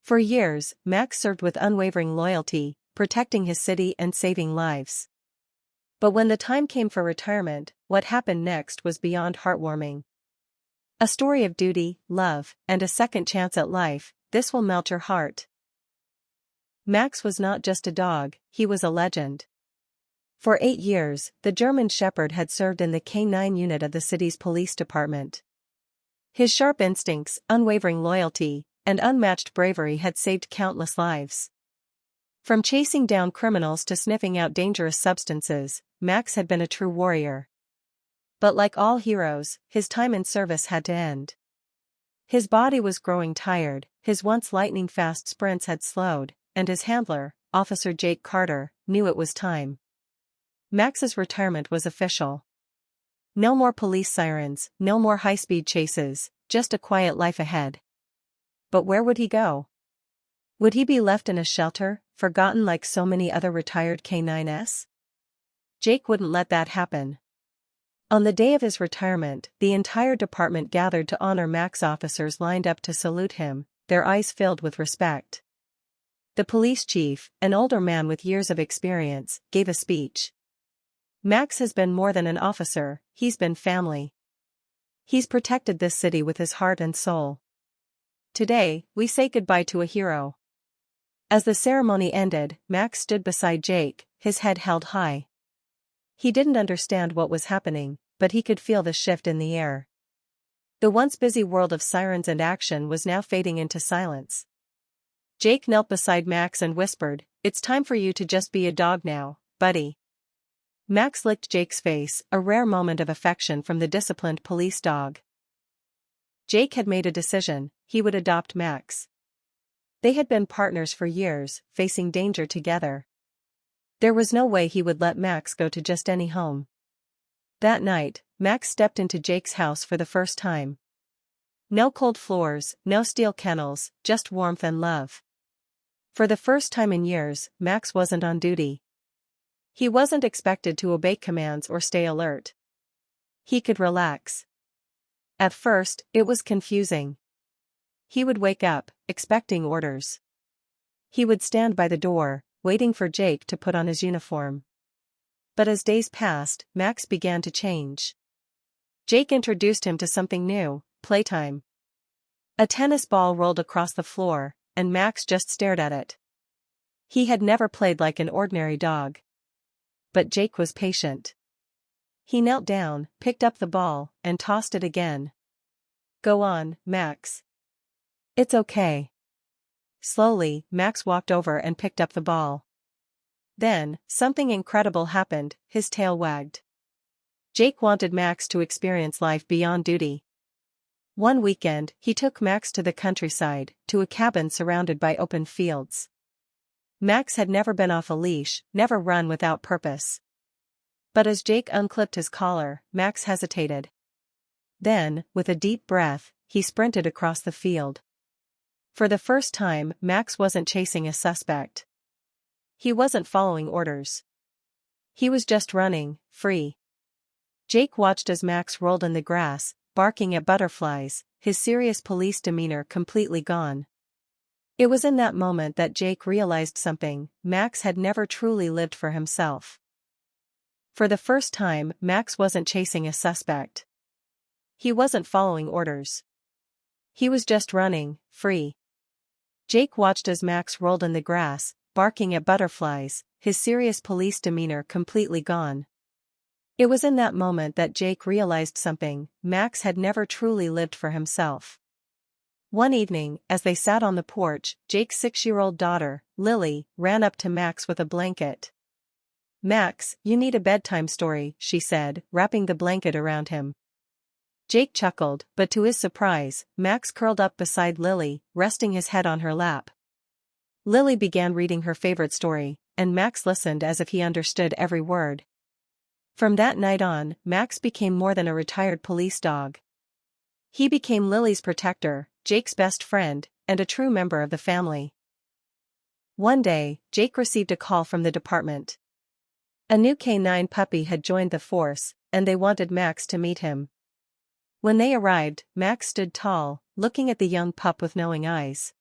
For years, Max served with unwavering loyalty, protecting his city and saving lives. But when the time came for retirement, what happened next was beyond heartwarming. A story of duty, love, and a second chance at life. This will melt your heart. Max was not just a dog, he was a legend. For 8 years, the German Shepherd had served in the K9 unit of the city's police department. His sharp instincts, unwavering loyalty, and unmatched bravery had saved countless lives. From chasing down criminals to sniffing out dangerous substances, Max had been a true warrior. But like all heroes, his time in service had to end. His body was growing tired, his once lightning-fast sprints had slowed, and his handler, Officer Jake Carter, knew it was time. Max's retirement was official. No more police sirens, no more high-speed chases, just a quiet life ahead. But where would he go? Would he be left in a shelter, forgotten like so many other retired K9s? Jake wouldn't let that happen. On the day of his retirement, the entire department gathered to honor Max. Officers lined up to salute him, their eyes filled with respect. The police chief, an older man with years of experience, gave a speech. Max has been more than an officer, he's been family. He's protected this city with his heart and soul. Today, we say goodbye to a hero. As the ceremony ended, Max stood beside Jake, his head held high. He didn't understand what was happening, but he could feel the shift in the air. The once busy world of sirens and action was now fading into silence. Jake knelt beside Max and whispered, "It's time for you to just be a dog now, buddy." Max licked Jake's face, a rare moment of affection from the disciplined police dog. Jake had made a decision, he would adopt Max. They had been partners for years, facing danger together. There was no way he would let Max go to just any home. That night, Max stepped into Jake's house for the first time. No cold floors, no steel kennels, just warmth and love. For the first time in years, Max wasn't on duty. He wasn't expected to obey commands or stay alert. He could relax. At first, it was confusing. He would wake up, expecting orders. He would stand by the door, waiting for Jake to put on his uniform. But as days passed, Max began to change. Jake introduced him to something new, playtime. A tennis ball rolled across the floor, and Max just stared at it. He had never played like an ordinary dog. But Jake was patient. He knelt down, picked up the ball, and tossed it again. "Go on, Max. It's okay." Slowly, Max walked over and picked up the ball. Then, something incredible happened, his tail wagged. Jake wanted Max to experience life beyond duty. One weekend, he took Max to the countryside, to a cabin surrounded by open fields. Max had never been off a leash, never run without purpose. But as Jake unclipped his collar, Max hesitated. Then, with a deep breath, he sprinted across the field. For the first time, Max wasn't chasing a suspect. He wasn't following orders. He was just running, free. Jake watched as Max rolled in the grass, barking at butterflies, his serious police demeanor completely gone. It was in that moment that Jake realized something: Max had never truly lived for himself. For the first time, Max wasn't chasing a suspect. He wasn't following orders. He was just running, free. Jake watched as Max rolled in the grass, barking at butterflies, his serious police demeanor completely gone. It was in that moment that Jake realized something: Max had never truly lived for himself. One evening, as they sat on the porch, Jake's 6-year-old daughter, Lily, ran up to Max with a blanket. "Max, you need a bedtime story," she said, wrapping the blanket around him. Jake chuckled, but to his surprise, Max curled up beside Lily, resting his head on her lap. Lily began reading her favorite story, and Max listened as if he understood every word. From that night on, Max became more than a retired police dog. He became Lily's protector, Jake's best friend, and a true member of the family. One day, Jake received a call from the department. A new K9 puppy had joined the force, and they wanted Max to meet him. When they arrived, Max stood tall, looking at the young pup with knowing eyes.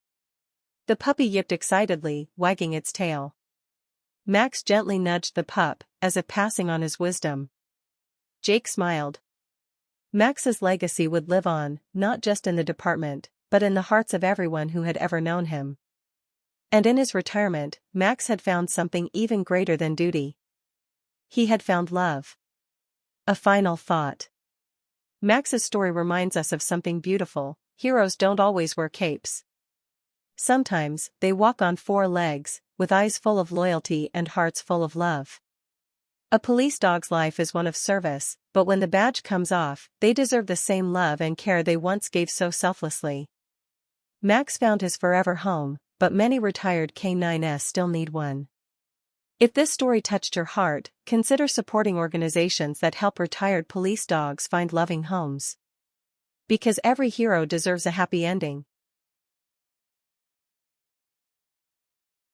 The puppy yipped excitedly, wagging its tail. Max gently nudged the pup, as if passing on his wisdom. Jake smiled. Max's legacy would live on, not just in the department, but in the hearts of everyone who had ever known him. And in his retirement, Max had found something even greater than duty. He had found love. A final thought. Max's story reminds us of something beautiful: heroes don't always wear capes. Sometimes, they walk on four legs, with eyes full of loyalty and hearts full of love. A police dog's life is one of service, but when the badge comes off, they deserve the same love and care they once gave so selflessly. Max found his forever home, but many retired K9s still need one. If this story touched your heart, consider supporting organizations that help retired police dogs find loving homes. Because every hero deserves a happy ending.